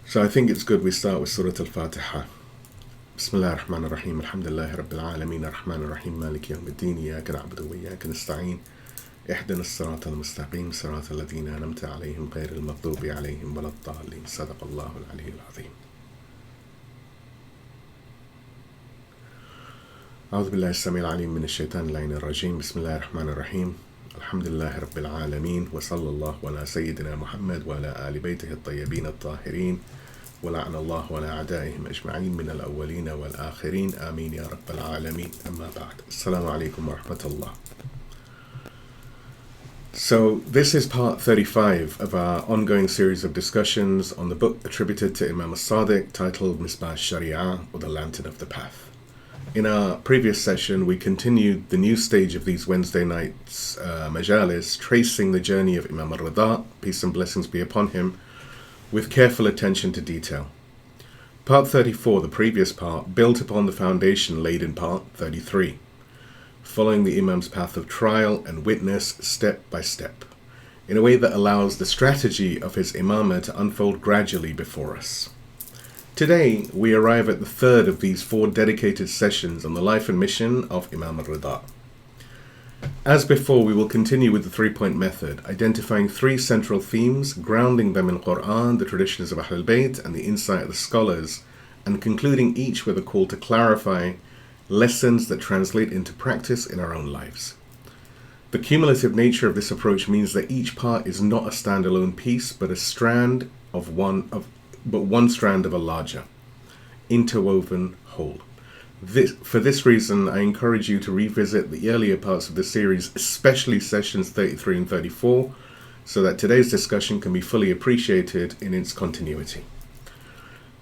So I think it's good we start with Surah Al-Fatiha. Bismillah ar-Rahman ar-Rahim. Alhamdulillahi Rabbil Alameen ar-Rahman ar-Rahim. Maliki yawmiddin. Iyaka na'budu wa iyaka nasta'een. Ihdina as-sirata al-mustaqim. Sirata alladhina an'amta alayhim ghayri al-maghdubi alayhim wa lad-dallin. Sadaqa Allahu al-'aliyyul 'azim. أعوذ بالله السميع العليم من الشيطان اللعين الرجيم. بسم الله الرحمن الرحيم. الحمد لله رب العالمين وصلى الله على سيدنا محمد وعلى آل بيته الطيبين الطاهرين ولعن الله على أعدائهم أجمعين من الأولين والآخرين آمين يا رب العالمين. أما بعد. السلام عليكم ورحمة الله. So this is part 35 of our ongoing series of discussions on the book attributed to Imam al-Saduq titled Misbah-Sharia, or the Lantern of the Path. In our previous session, we continued the new stage of these Wednesday nights majalis, tracing the journey of Imam al-Ridha, peace and blessings be upon him, with careful attention to detail. Part 34, the previous part, built upon the foundation laid in part 33, following the Imam's path of trial and witness step by step, in a way that allows the strategy of his Imamah to unfold gradually before us. Today, we arrive at the third of these 4 dedicated sessions on the life and mission of Imam al-Ridha. As before, we will continue with the 3-point method, identifying 3 central themes, grounding them in Quran, the traditions of Ahlulbayt, and the insight of the scholars, and concluding each with a call to clarify lessons that translate into practice in our own lives. The cumulative nature of this approach means that each part is not a standalone piece, but one strand of a larger, interwoven whole. For this reason, I encourage you to revisit the earlier parts of the series, especially sessions 33 and 34, so that today's discussion can be fully appreciated in its continuity.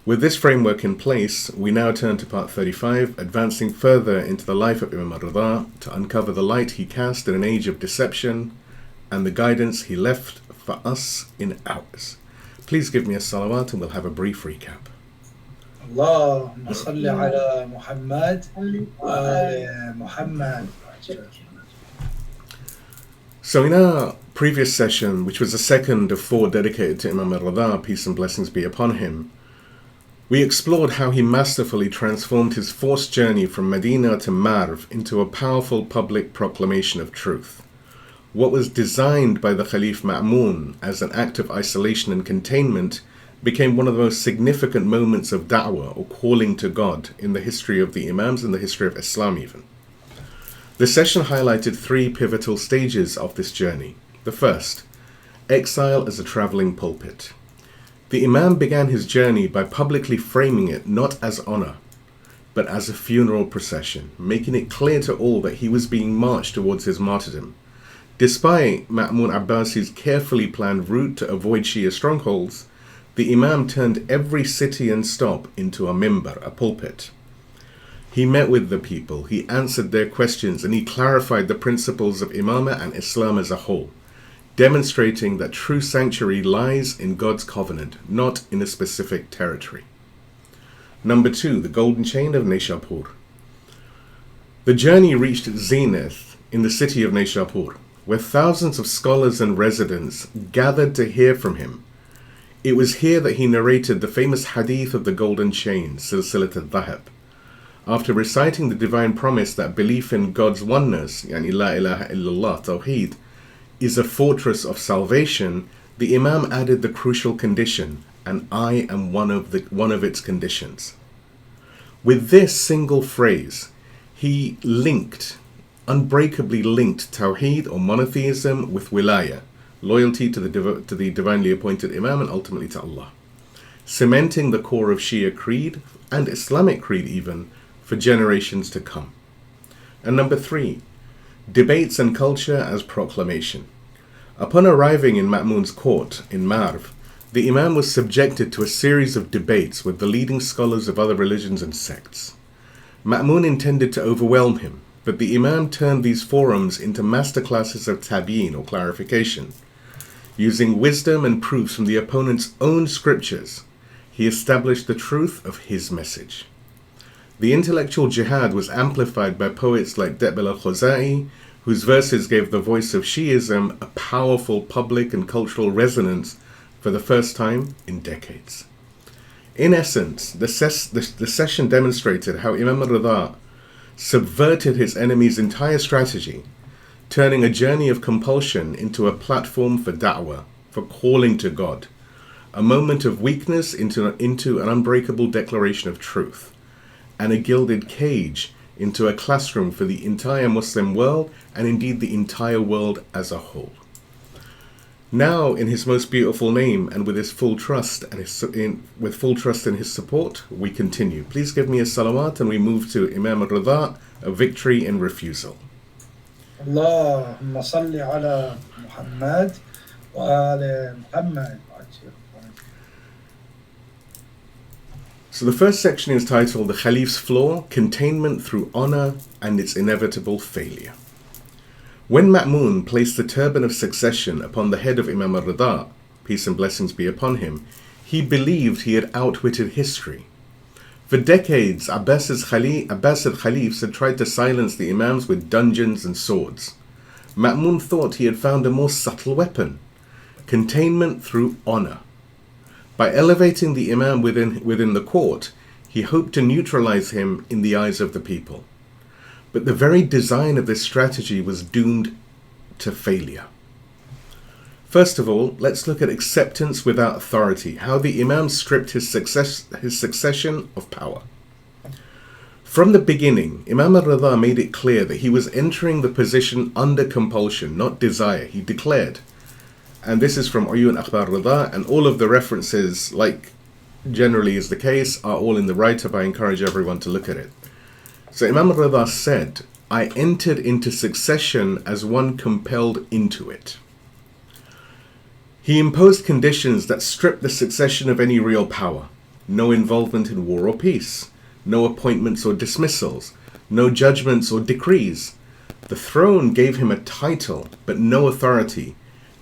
With this framework in place, we now turn to part 35, advancing further into the life of Imam al-Ridha to uncover the light he cast in an age of deception and the guidance he left for us in ours. Please give me a salawat and we'll have a brief recap. Allahumma salli ala Muhammad wa ala Muhammad. So in our previous session, which was the second of 4 dedicated to Imam al-Ridha, peace and blessings be upon him, we explored how he masterfully transformed his forced journey from Medina to Marv into a powerful public proclamation of truth. What was designed by the Caliph Ma'mun as an act of isolation and containment became one of the most significant moments of da'wah, or calling to God, in the history of the Imams and the history of Islam even. The session highlighted 3 pivotal stages of this journey. The first, exile as a traveling pulpit. The Imam began his journey by publicly framing it not as honor, but as a funeral procession, making it clear to all that he was being marched towards his martyrdom. Despite Ma'mun Abbasi's carefully planned route to avoid Shia strongholds, the Imam turned every city and stop into a mimbar, a pulpit. He met with the people, he answered their questions, and he clarified the principles of Imamah and Islam as a whole, demonstrating that true sanctuary lies in God's covenant, not in a specific territory. Number 2, the golden chain of Naishapur. The journey reached its zenith in the city of Naishapur, where thousands of scholars and residents gathered to hear from him. It was here that he narrated the famous hadith of the golden chain, Silsilat al-Dhahab. After reciting the divine promise that belief in God's oneness, yani la ilaha illallah, tawheed, is a fortress of salvation, the Imam added the crucial condition, and I am one of its conditions. With this single phrase, he unbreakably linked Tawheed, or monotheism, with Wilayah, loyalty to the divinely appointed Imam and ultimately to Allah, cementing the core of Shia creed and Islamic creed even for generations to come. And number 3, debates and culture as proclamation. Upon arriving in Ma'mun's court in Marv, the Imam was subjected to a series of debates with the leading scholars of other religions and sects. Ma'mun intended to overwhelm him, but the Imam turned these forums into masterclasses of tabyin, or clarification. Using wisdom and proofs from the opponent's own scriptures, he established the truth of his message. The intellectual jihad was amplified by poets like Debel al-Khuzai, whose verses gave the voice of Shiism a powerful public and cultural resonance for the first time in decades. In essence, the session demonstrated how Imam al-Ridha subverted his enemy's entire strategy, turning a journey of compulsion into a platform for da'wah, for calling to God, a moment of weakness into an unbreakable declaration of truth, and a gilded cage into a classroom for the entire Muslim world, and indeed the entire world as a whole. Now, in his most beautiful name and with his full trust and with full trust in his support, we continue. Please give me a salawat and we move to Imam al-Ridha, a victory in refusal. Allahumma salli ala Muhammad wa ala Muhammad. So the first section is titled The Caliph's Flaw, Containment Through Honor and Its Inevitable Failure. When Ma'mun placed the turban of succession upon the head of Imam al-Ridha, peace and blessings be upon him, he believed he had outwitted history. For decades, Abbasid Caliphs had tried to silence the Imams with dungeons and swords. Ma'mun thought he had found a more subtle weapon, containment through honor. By elevating the Imam within the court, he hoped to neutralize him in the eyes of the people. But the very design of this strategy was doomed to failure. First of all, let's look at acceptance without authority, how the Imam stripped his succession of power. From the beginning, Imam al-Ridha made it clear that he was entering the position under compulsion, not desire. He declared, and this is from Uyun Akhbar Reza, and all of the references, like generally is the case, are all in the write-up. I encourage everyone to look at it. So Imam al-Ridha said, I entered into succession as one compelled into it. He imposed conditions that stripped the succession of any real power. No involvement in war or peace. No appointments or dismissals. No judgments or decrees. The throne gave him a title, but no authority,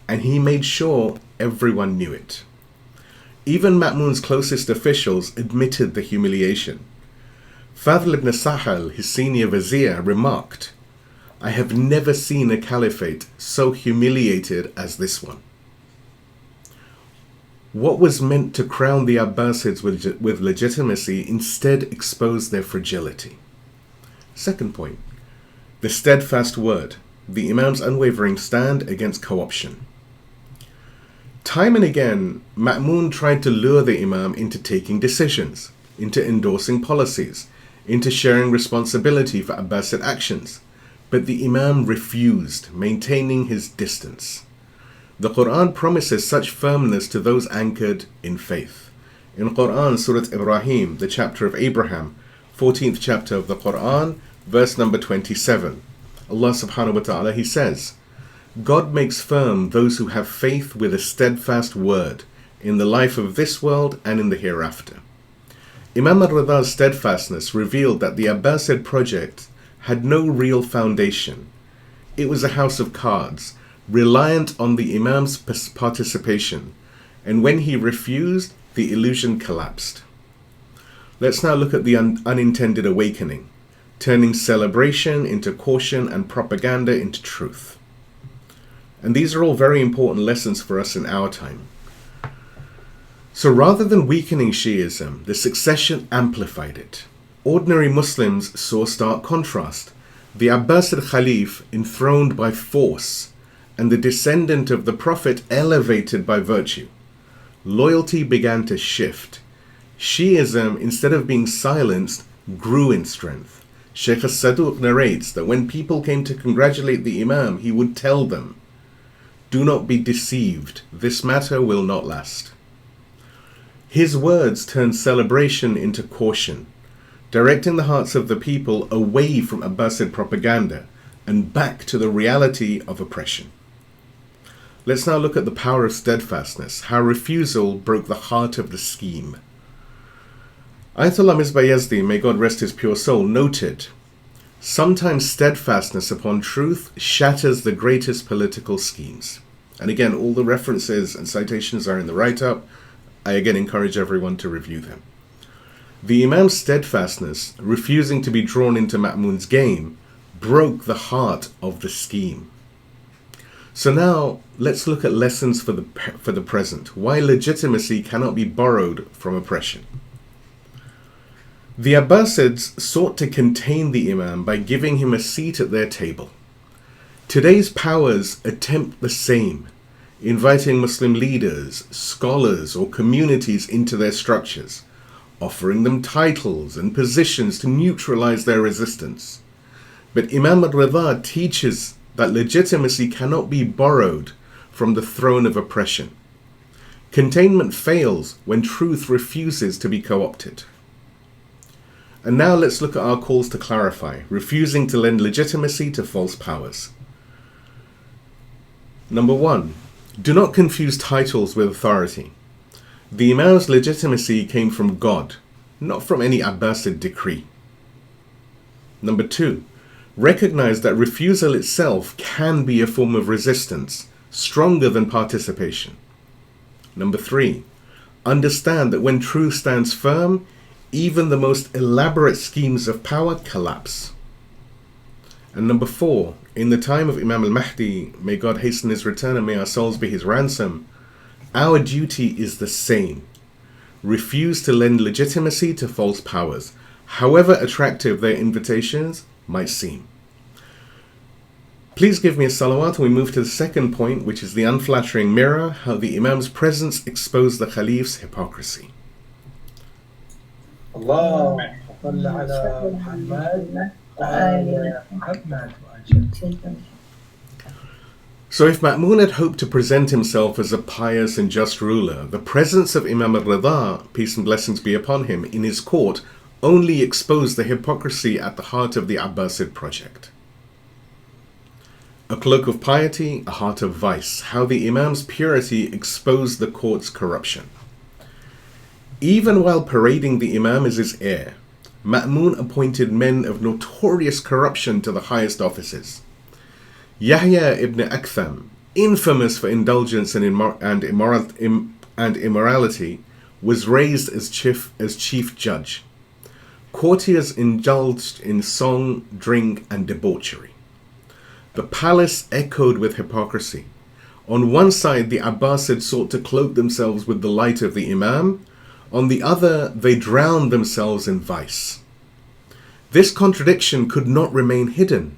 and he made sure everyone knew it. Even Ma'mun's closest officials admitted the humiliation. Fadl ibn Sahal, his senior vizier, remarked, I have never seen a caliphate so humiliated as this one. What was meant to crown the Abbasids with legitimacy instead exposed their fragility. Second point, the steadfast word, the Imam's unwavering stand against co-option. Time and again, Ma'mun tried to lure the Imam into taking decisions, into endorsing policies, into sharing responsibility for Abbasid actions, but the Imam refused, maintaining his distance. The Quran promises such firmness to those anchored in faith. In Quran, Surah Ibrahim, the chapter of Abraham, 14th chapter of the Quran, verse number 27, Allah subhanahu wa ta'ala, He says, God makes firm those who have faith with a steadfast word in the life of this world and in the hereafter. Imam al-Ridha's steadfastness revealed that the Abbasid project had no real foundation. It was a house of cards, reliant on the Imam's participation, and when he refused, the illusion collapsed. Let's now look at the unintended awakening, turning celebration into caution and propaganda into truth. And these are all very important lessons for us in our time. So rather than weakening Shiism, the succession amplified it. Ordinary Muslims saw stark contrast. The Abbasid Caliph enthroned by force, and the descendant of the Prophet elevated by virtue. Loyalty began to shift. Shiism, instead of being silenced, grew in strength. Sheikh Al-Saduq narrates that when people came to congratulate the Imam, he would tell them, do not be deceived, this matter will not last. His words turned celebration into caution, directing the hearts of the people away from Abbasid propaganda and back to the reality of oppression. Let's now look at the power of steadfastness, how refusal broke the heart of the scheme. Ayatullah Misbah-Yazdi, may God rest his pure soul, noted, sometimes steadfastness upon truth shatters the greatest political schemes. And again, all the references and citations are in the write-up. I again encourage everyone to review them. The Imam's steadfastness, refusing to be drawn into Ma'mun's game, broke the heart of the scheme. So now, let's look at lessons for the present. Why legitimacy cannot be borrowed from oppression. The Abbasids sought to contain the Imam by giving him a seat at their table. Today's powers attempt the same, inviting Muslim leaders, scholars, or communities into their structures, offering them titles and positions to neutralize their resistance. But Imam al-Ridha teaches that legitimacy cannot be borrowed from the throne of oppression. Containment fails when truth refuses to be co-opted. And now let's look at our calls to clarify, refusing to lend legitimacy to false powers. Number 1. Do not confuse titles with authority. The Imam's legitimacy came from God, not from any Abbasid decree. Number 2. Recognize that refusal itself can be a form of resistance, stronger than participation. Number 3. Understand that when truth stands firm, even the most elaborate schemes of power collapse. And number 4. In the time of Imam al-Mahdi, may God hasten his return and may our souls be his ransom, our duty is the same. Refuse to lend legitimacy to false powers, however attractive their invitations might seem. Please give me a salawat and we move to the second point, which is the unflattering mirror, how the Imam's presence exposed the Caliph's hypocrisy. اللهم صل على محمد وآل محمد. So if Ma'mun had hoped to present himself as a pious and just ruler, the presence of Imam al-Ridha, peace and blessings be upon him, in his court only exposed the hypocrisy at the heart of the Abbasid project. A cloak of piety, a heart of vice, how the Imam's purity exposed the court's corruption. Even while parading the Imam as his heir, Ma'mun appointed men of notorious corruption to the highest offices. Yahya ibn Aktham, infamous for indulgence and immorality, was raised as chief judge. Courtiers indulged in song, drink, and debauchery. The palace echoed with hypocrisy. On one side, the Abbasids sought to cloak themselves with the light of the Imam. On the other, they drowned themselves in vice. This contradiction could not remain hidden.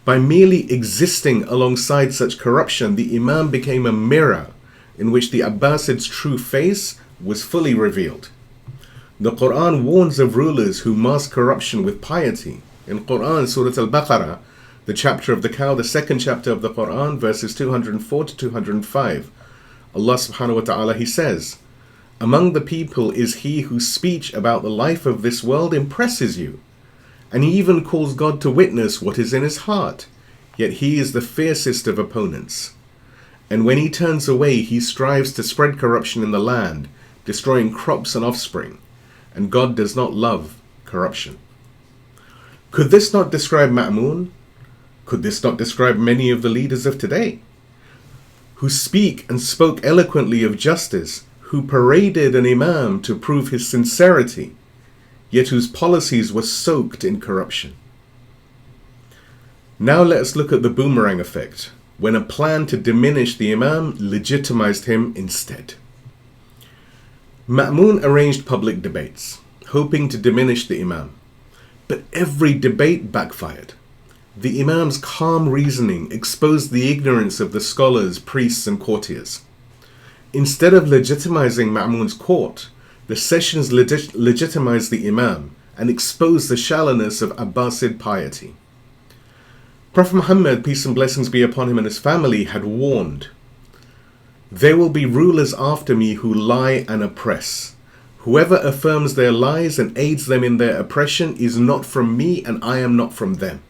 By merely existing alongside such corruption, the Imam became a mirror in which the Abbasids' true face was fully revealed. The Quran warns of rulers who mask corruption with piety. In Quran, Surah Al-Baqarah, the chapter of the cow, the second chapter of the Quran, verses 204 to 205, Allah subhanahu wa ta'ala, he says, "Among the people is he whose speech about the life of this world impresses you, and he even calls God to witness what is in his heart, yet he is the fiercest of opponents. And when he turns away, he strives to spread corruption in the land, destroying crops and offspring, and God does not love corruption." Could this not describe Ma'mun? Could this not describe many of the leaders of today, who speak and spoke eloquently of justice, who paraded an Imam to prove his sincerity, yet whose policies were soaked in corruption? Now let us look at the boomerang effect, when a plan to diminish the Imam legitimized him instead. Ma'mun arranged public debates, hoping to diminish the Imam, but every debate backfired. The Imam's calm reasoning exposed the ignorance of the scholars, priests, and courtiers. Instead of legitimizing Ma'mun's court, the sessions legitimized the Imam and exposed the shallowness of Abbasid piety. Prophet Muhammad, peace and blessings be upon him and his family, had warned, "There will be rulers after me who lie and oppress. Whoever affirms their lies and aids them in their oppression is not from me, and I am not from them."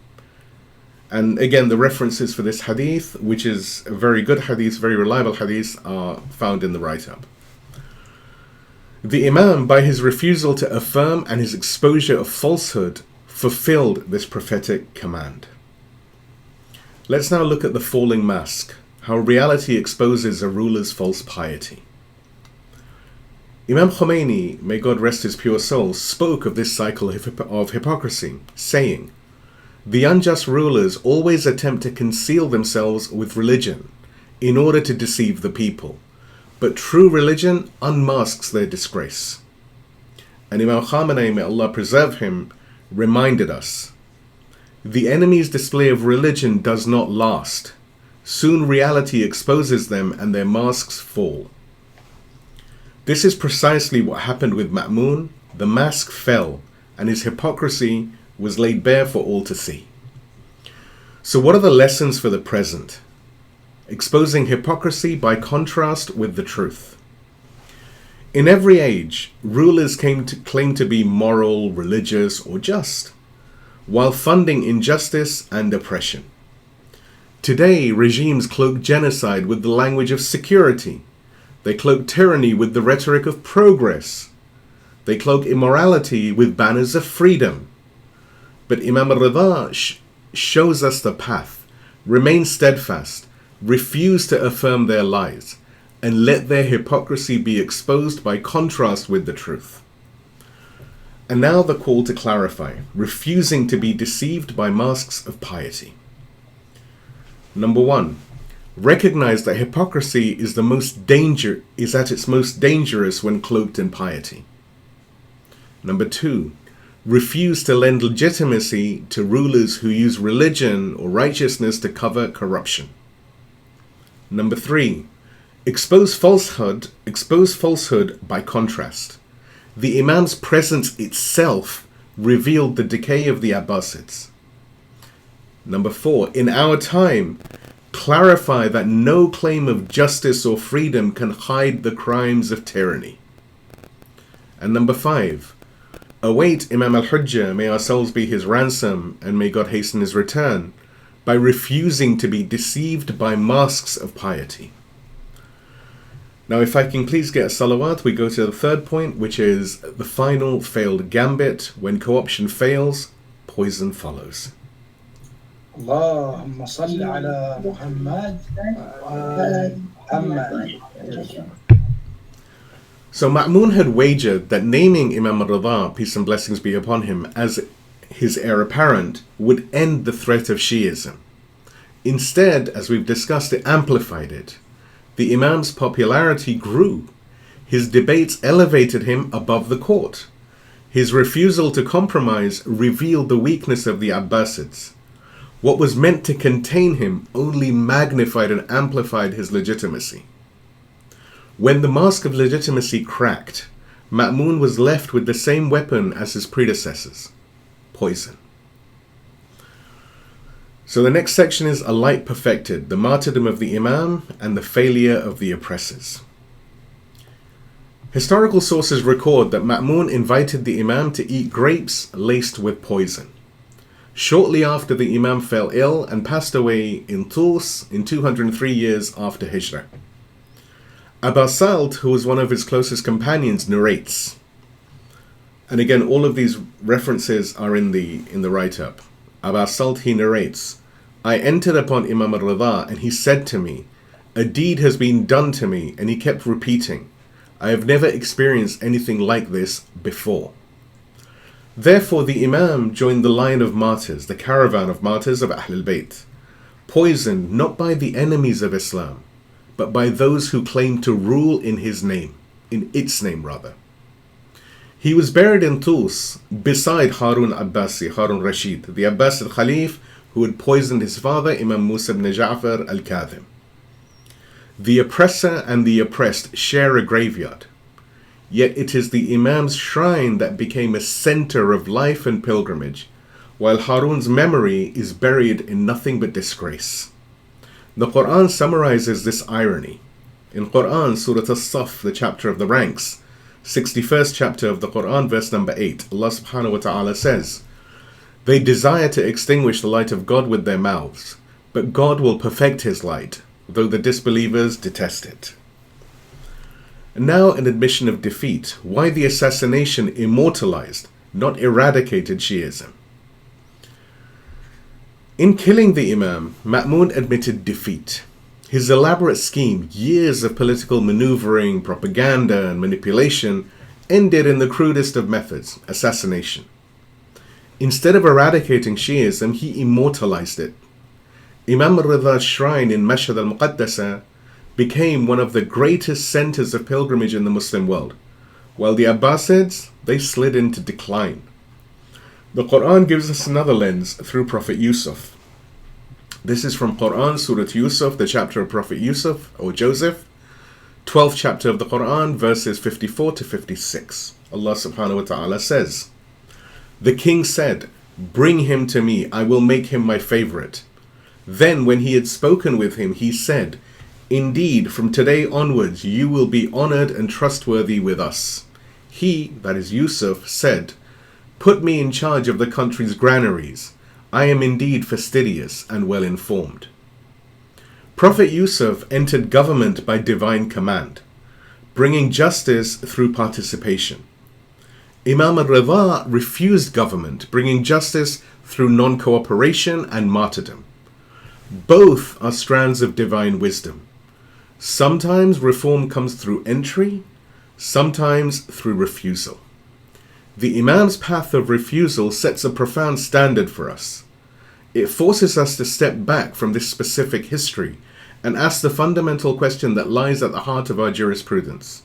And again, the references for this hadith, which is a very good hadith, very reliable hadith, are found in the write-up. The Imam, by his refusal to affirm and his exposure of falsehood, fulfilled this prophetic command. Let's now look at the falling mask, how reality exposes a ruler's false piety. Imam Khomeini, may God rest his pure soul, spoke of this cycle of hypocrisy, saying, "The unjust rulers always attempt to conceal themselves with religion in order to deceive the people, but true religion unmasks their disgrace." And Imam Khomeini, may Allah preserve him, reminded us, the enemy's display of religion does not last. Soon reality exposes them and their masks fall. This is precisely what happened with Ma'mun. The mask fell and his hypocrisy was laid bare for all to see. So what are the lessons for the present? Exposing hypocrisy by contrast with the truth. In every age, rulers claim to be moral, religious, or just, while funding injustice and oppression. Today, regimes cloak genocide with the language of security. They cloak tyranny with the rhetoric of progress. They cloak immorality with banners of freedom. But Imam al-Ridha shows us the path. Remain steadfast, refuse to affirm their lies, and let their hypocrisy be exposed by contrast with the truth. And now the call to clarify, refusing to be deceived by masks of piety. Number 1, recognize that hypocrisy is at its most dangerous when cloaked in piety. Number 2, refuse to lend legitimacy to rulers who use religion or righteousness to cover corruption. Number 3, expose falsehood by contrast. The Imam's presence itself revealed the decay of the Abbasids. Number 4, in our time, clarify that no claim of justice or freedom can hide the crimes of tyranny. And number 5, await Imam al-Hujjah, may our souls be his ransom and may God hasten his return, by refusing to be deceived by masks of piety. Now, if I can please get a salawat, we go to the third point, which is the final failed gambit. When co-option fails, poison follows. اللهم صل على محمد وآل محمد. So Ma'mun had wagered that naming Imam al-Ridha, peace and blessings be upon him, as his heir apparent would end the threat of Shi'ism. Instead, as we've discussed, it amplified it. The Imam's popularity grew. His debates elevated him above the court. His refusal to compromise revealed the weakness of the Abbasids. What was meant to contain him only magnified and amplified his legitimacy. When the mask of legitimacy cracked, Ma'mun was left with the same weapon as his predecessors: poison. So the next section is a light perfected, the martyrdom of the Imam and the failure of the oppressors. Historical sources record that Ma'mun invited the Imam to eat grapes laced with poison. Shortly after, the Imam fell ill and passed away in Tus in 203 years after Hijrah. Abbasid, who was one of his closest companions, narrates. And again, all of these references are in the write-up. Abbasid, he narrates, I entered upon Imam al-Ridha and he said to me, a deed has been done to me, and he kept repeating, I have never experienced anything like this before. Therefore the Imam joined the line of martyrs, the caravan of martyrs of Ahlulbayt, poisoned not by the enemies of Islam, but by those who claim to rule in his name, in its name rather. He was buried in Tus beside Harun Rashid, the Abbasid Caliph who had poisoned his father, Imam Musa ibn Ja'far al-Kadhim. The oppressor and the oppressed share a graveyard, yet it is the Imam's shrine that became a center of life and pilgrimage, while Harun's memory is buried in nothing but disgrace. The Quran summarizes this irony. In Quran, Surah As-Saff, the chapter of the ranks, 61st chapter of the Quran, verse number 8, Allah subhanahu wa ta'ala says, they desire to extinguish the light of God with their mouths, but God will perfect his light, though the disbelievers detest it. And now an admission of defeat, why the assassination immortalized, not eradicated Shi'ism. In killing the Imam, Ma'mun admitted defeat. His elaborate scheme, years of political maneuvering, propaganda, and manipulation, ended in the crudest of methods, assassination. Instead of eradicating Shi'ism, he immortalized it. Imam al-Ridha's shrine in Mashhad al-Muqaddasa became one of the greatest centers of pilgrimage in the Muslim world, while the Abbasids, they slid into decline. The Quran gives us another lens through Prophet Yusuf. This is from Quran, Surah Yusuf, the chapter of Prophet Yusuf, or Joseph, 12th chapter of the Quran, verses 54 to 56. Allah subhanahu wa ta'ala says, "The king said, 'Bring him to me, I will make him my favorite.' Then when he had spoken with him, he said, 'Indeed, from today onwards you will be honored and trustworthy with us.' He," that is Yusuf, "said, 'Put me in charge of the country's granaries. I am indeed fastidious and well informed.'" Prophet Yusuf entered government by divine command, bringing justice through participation. Imam al-Ridha refused government, bringing justice through non-cooperation and martyrdom. Both are strands of divine wisdom. Sometimes reform comes through entry, sometimes through refusal. The Imam's path of refusal sets a profound standard for us. It forces us to step back from this specific history and ask the fundamental question that lies at the heart of our jurisprudence,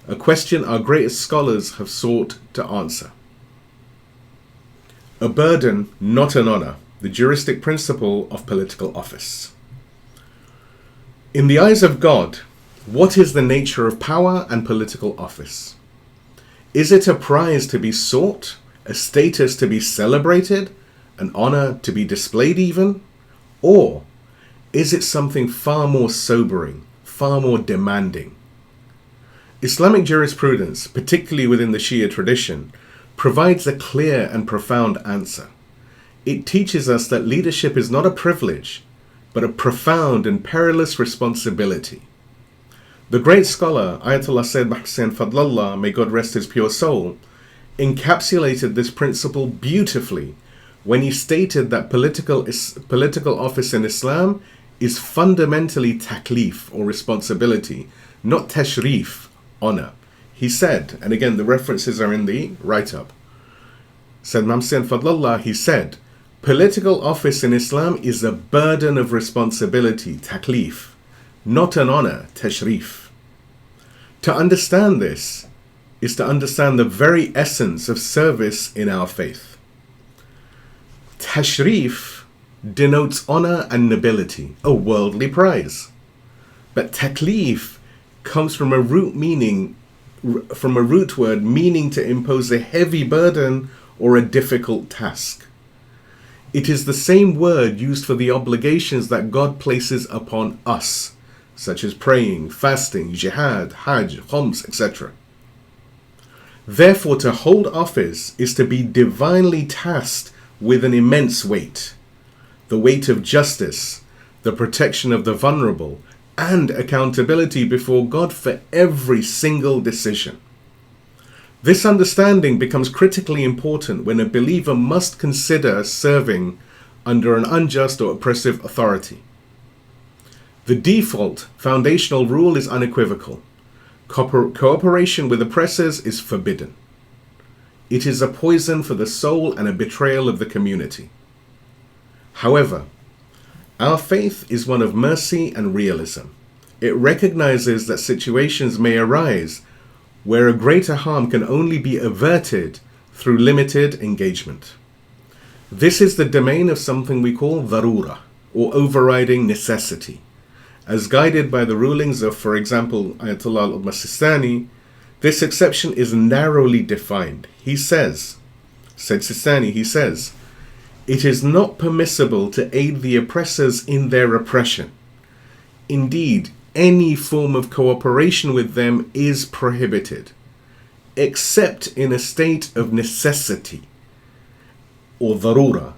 a question our greatest scholars have sought to answer. A burden, not an honor, the juristic principle of political office. In the eyes of God, what is the nature of power and political office? Is it a prize to be sought, a status to be celebrated, an honor to be displayed even? Or is it something far more sobering, far more demanding? Islamic jurisprudence, particularly within the Shia tradition, provides a clear and profound answer. It teaches us that leadership is not a privilege, but a profound and perilous responsibility. The great scholar Ayatullah Sayyid Hussein Fadlallah, may God rest his pure soul, encapsulated this principle beautifully when he stated that political office in Islam is fundamentally taklif, or responsibility, not tashrif, honor. He said, and again the references are in the write-up, said Imam Hussein Fadlallah, he said, "Political office in Islam is a burden of responsibility, taklif, not an honor, tashrif." To understand this is to understand the very essence of service in our faith. Tashrif denotes honor and nobility, a worldly prize. But taklif comes from a root word meaning to impose a heavy burden or a difficult task. It is the same word used for the obligations that God places upon us, such as praying, fasting, jihad, hajj, khoms, etc. Therefore, to hold office is to be divinely tasked with an immense weight, the weight of justice, the protection of the vulnerable, and accountability before God for every single decision. This understanding becomes critically important when a believer must consider serving under an unjust or oppressive authority. The default foundational rule is unequivocal. Cooperation with oppressors is forbidden. It is a poison for the soul and a betrayal of the community. However, our faith is one of mercy and realism. It recognizes that situations may arise where a greater harm can only be averted through limited engagement. This is the domain of something we call darura, or overriding necessity. As guided by the rulings of, for example, Ayatullah al-Sistani, this exception is narrowly defined. Said Sistani, he says, "It is not permissible to aid the oppressors in their oppression. Indeed, any form of cooperation with them is prohibited, except in a state of necessity, or darura,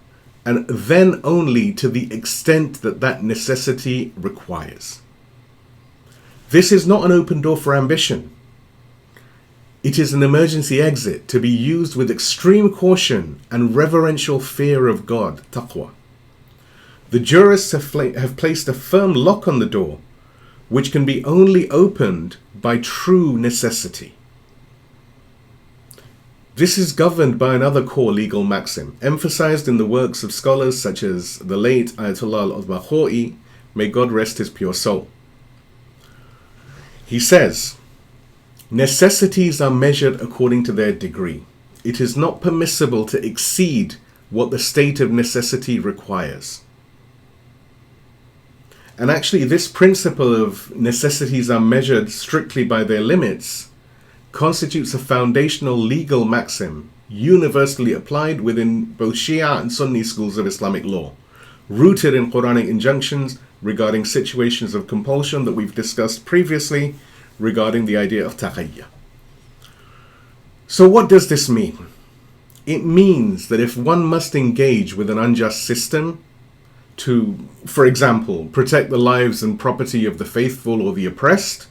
and then only to the extent that that necessity requires." This is not an open door for ambition. It is an emergency exit to be used with extreme caution and reverential fear of God, taqwa. The jurists have placed a firm lock on the door, which can be only opened by true necessity. This is governed by another core legal maxim, emphasized in the works of scholars such as the late Ayatollah al-Khomeini, may God rest his pure soul. He says, Necessities are measured according to their degree. It is not permissible to exceed what the state of necessity requires. And actually, this principle of necessities are measured strictly by their limits constitutes a foundational legal maxim universally applied within both Shia and Sunni schools of Islamic law, rooted in Quranic injunctions regarding situations of compulsion that we've discussed previously regarding the idea of taqiyya. So what does this mean? It means that if one must engage with an unjust system to, for example, protect the lives and property of the faithful or the oppressed,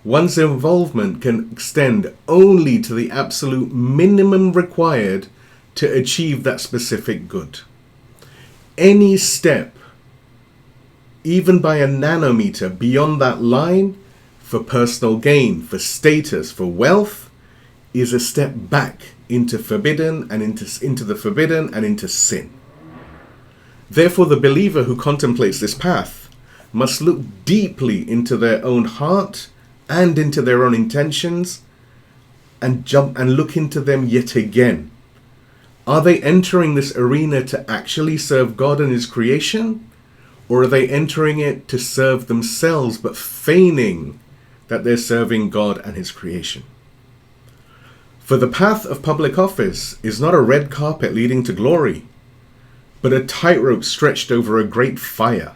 one's involvement can extend only to the absolute minimum required to achieve that specific good. Any step, even by a nanometer beyond that line, for personal gain, for status, for wealth, is a step back into forbidden and into the forbidden and into sin. Therefore, the believer who contemplates this path must look deeply into their own heart and into their own intentions and look into them yet again. Are they entering this arena to actually serve God and His creation? Or are they entering it to serve themselves but feigning that they're serving God and His creation? For the path of public office is not a red carpet leading to glory, but a tightrope stretched over a great fire,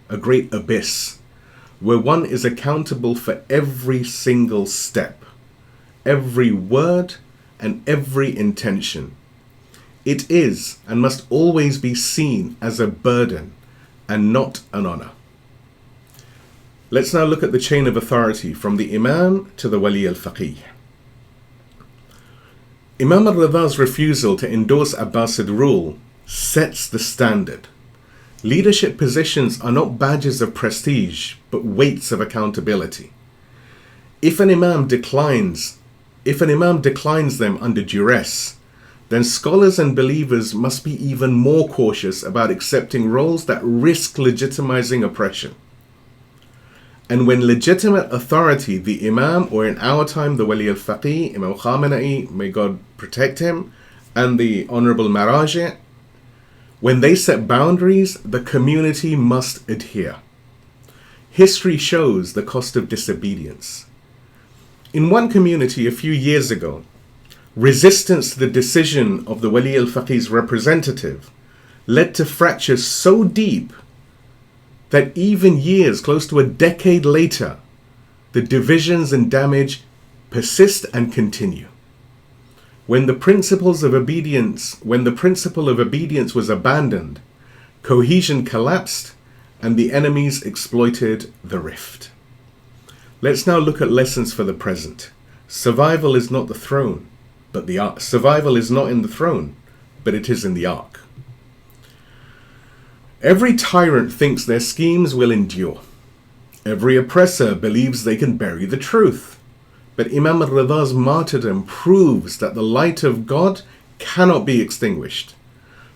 a great abyss, where one is accountable for every single step, every word, and every intention. It is and must always be seen as a burden and not an honor. Let's now look at the chain of authority from the Imam to the Wali al-Faqih. Imam al-Ridha's refusal to endorse Abbasid rule sets the standard. Leadership positions are not badges of prestige, but weights of accountability. If an imam declines them under duress, then scholars and believers must be even more cautious about accepting roles that risk legitimizing oppression. And when legitimate authority, the Imam, or in our time the Wali al-Faqih, Imam Khomeini, may God protect him, and the Honorable Maraji', when they set boundaries, the community must adhere. History shows the cost of disobedience. In one community a few years ago, resistance to the decision of the Wali al-Faqih's representative led to fractures so deep that even years, close to a decade later, the divisions and damage persist and continue. When the principle of obedience was abandoned, cohesion collapsed and the enemies exploited the rift. Let's now look at lessons for the present. Survival is not the throne, but the ark. Survival is not in the throne, but it is in the ark. Every tyrant thinks their schemes will endure. Every oppressor believes they can bury the truth. But Imam al-Ridha's martyrdom proves that the light of God cannot be extinguished.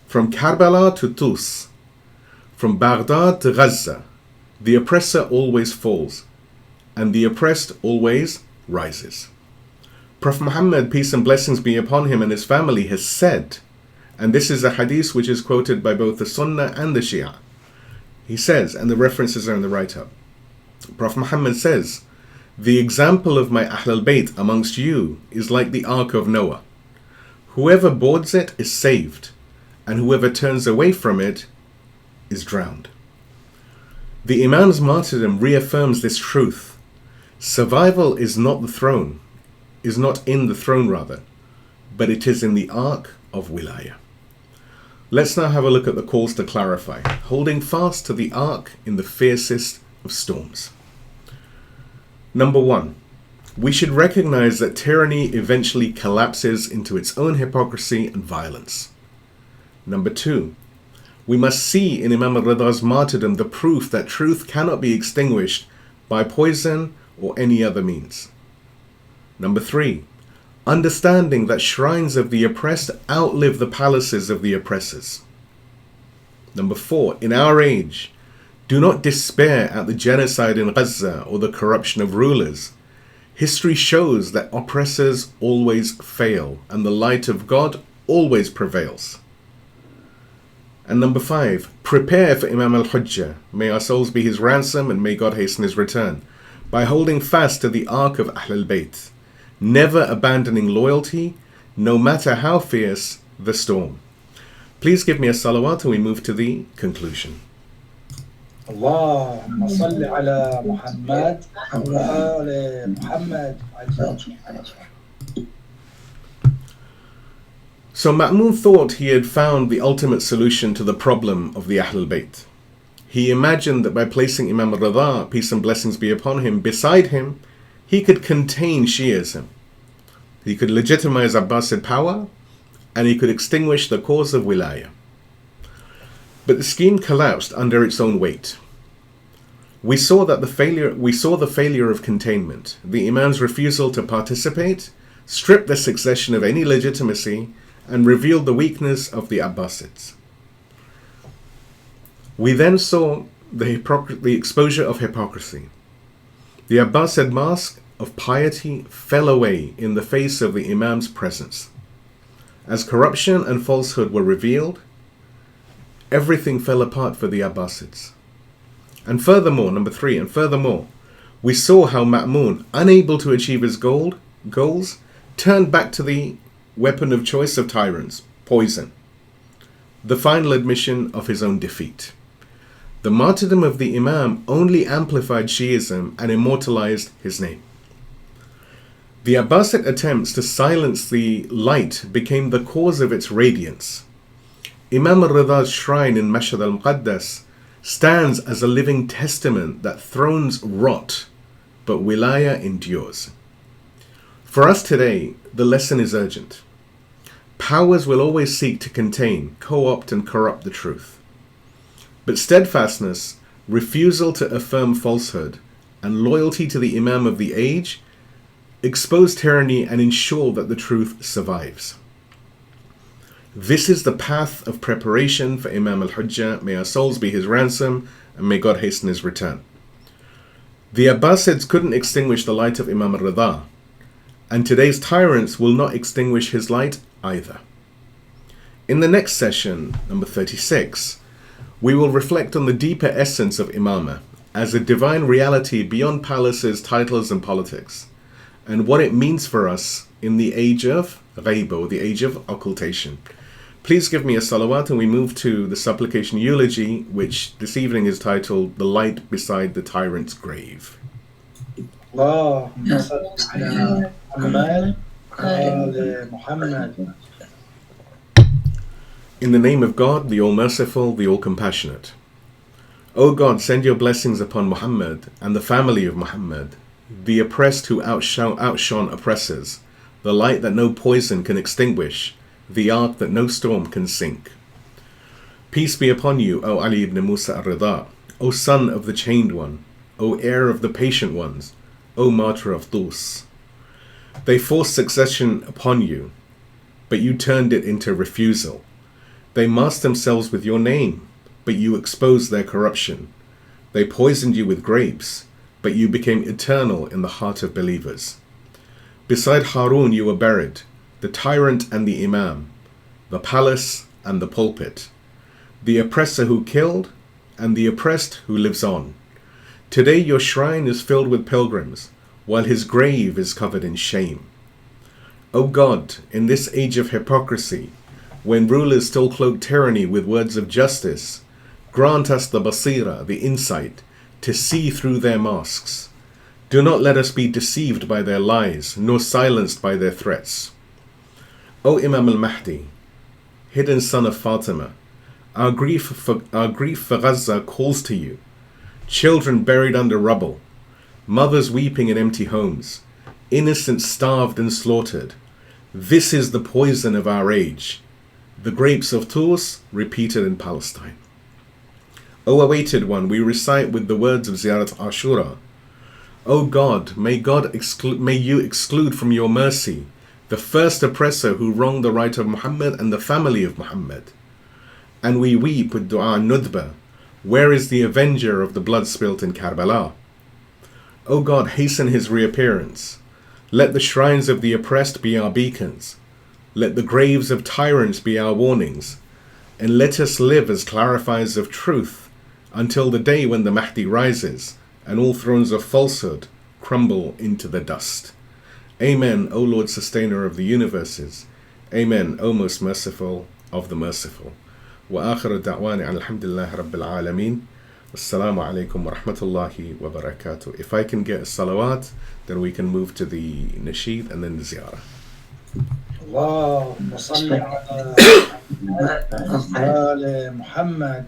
From Karbala to Tus, from Baghdad to Gaza, the oppressor always falls, and the oppressed always rises. Prophet Muhammad, peace and blessings be upon him and his family, has said, and this is a hadith which is quoted by both the Sunnah and the Shia. He says, and the references are in the write-up, Prophet Muhammad says, "The example of my Ahlulbayt amongst you is like the Ark of Noah. Whoever boards it is saved, and whoever turns away from it is drowned." The Imam's martyrdom reaffirms this truth. Survival is not in the throne, but it is in the Ark of Wilayah. Let's now have a look at the calls to clarify, holding fast to the Ark in the fiercest of storms. Number 1, we should recognize that tyranny eventually collapses into its own hypocrisy and violence. Number 2, we must see in Imam al-Ridha's martyrdom the proof that truth cannot be extinguished by poison or any other means. Number 3, understanding that shrines of the oppressed outlive the palaces of the oppressors. Number 4, in our age, do not despair at the genocide in Gaza or the corruption of rulers. History shows that oppressors always fail and the light of God always prevails. And number 5, prepare for Imam al-Hujjah, may our souls be his ransom and may God hasten his return, by holding fast to the ark of Ahlulbayt, never abandoning loyalty, no matter how fierce the storm. Please give me a salawat and we move to the conclusion. اللهم صل على محمد وآل محمد. So Ma'mun thought he had found the ultimate solution to the problem of the Ahlulbayt. He imagined that by placing Imam al-Ridha, peace and blessings be upon him, beside him, he could contain Shi'ism. He could legitimize Abbasid power, and he could extinguish the cause of Wilayah. But the scheme collapsed under its own weight. We saw the failure of containment, the Imam's refusal to participate, stripped the succession of any legitimacy, and revealed the weakness of the Abbasids. We then saw the exposure of hypocrisy. The Abbasid mask of piety fell away in the face of the Imam's presence. As corruption and falsehood were revealed, everything fell apart for the Abbasids. And furthermore, number 3, we saw how Ma'mun, unable to achieve his goals, turned back to the weapon of choice of tyrants, poison, the final admission of his own defeat. The martyrdom of the Imam only amplified Shi'ism and immortalized his name. The Abbasid attempts to silence the light became the cause of its radiance. Imam al-Ridha's shrine in Mashhad al-Muqaddas stands as a living testament that thrones rot, but Wilayah endures. For us today, the lesson is urgent. Powers will always seek to contain, co-opt and corrupt the truth. But steadfastness, refusal to affirm falsehood, and loyalty to the Imam of the age expose tyranny and ensure that the truth survives. This is the path of preparation for Imam al-Hujjah, may our souls be his ransom, and may God hasten his return. The Abbasids couldn't extinguish the light of Imam al-Ridha, and today's tyrants will not extinguish his light either. In the next session, number 36, we will reflect on the deeper essence of Imamah as a divine reality beyond palaces, titles and politics, and what it means for us in the age of Ghaiba, or the age of occultation. Please give me a salawat and we move to the supplication eulogy, which this evening is titled The Light Beside the Tyrant's Grave. اللهم صل على محمد وآل محمد. In the name of God, the All-Merciful, the All-Compassionate. O God, send your blessings upon Muhammad and the family of Muhammad, the oppressed who outshone oppressors, the light that no poison can extinguish, the ark that no storm can sink. Peace be upon you, O Ali ibn Musa al-Ridha, O son of the chained one, O heir of the patient ones, O martyr of Dus. They forced succession upon you, but you turned it into refusal. They masked themselves with your name, but you exposed their corruption. They poisoned you with grapes, but you became eternal in the heart of believers. Beside Harun you were buried, the tyrant and the Imam, the palace and the pulpit, the oppressor who killed and the oppressed who lives on. Today your shrine is filled with pilgrims, while his grave is covered in shame. O God, in this age of hypocrisy, when rulers still cloak tyranny with words of justice, grant us the basira, the insight, to see through their masks. Do not let us be deceived by their lies, nor silenced by their threats. O Imam al-Mahdi, hidden son of Fatima, our grief for Gaza calls to you. Children buried under rubble, mothers weeping in empty homes, innocents starved and slaughtered. This is the poison of our age, the grapes of Tus repeated in Palestine. O awaited one, we recite with the words of Ziyarat Ashura. O God, may you exclude from your mercy the first oppressor who wronged the right of Muhammad and the family of Muhammad. And we weep with Dua Nudba, where is the avenger of the blood spilt in Karbala? O God, hasten his reappearance. Let the shrines of the oppressed be our beacons. Let the graves of tyrants be our warnings. And let us live as clarifiers of truth until the day when the Mahdi rises and all thrones of falsehood crumble into the dust. Amen, O Lord, sustainer of the universes. Amen, O most merciful of the merciful. Wa akhiru da'wani alhamdulillahi rabbil alameen. Assalamu alaikum wa rahmatullahi wa barakatuh. If I can get a salawat, then we can move to the nasheed and then the ziyarah. اللهم صل على آل محمد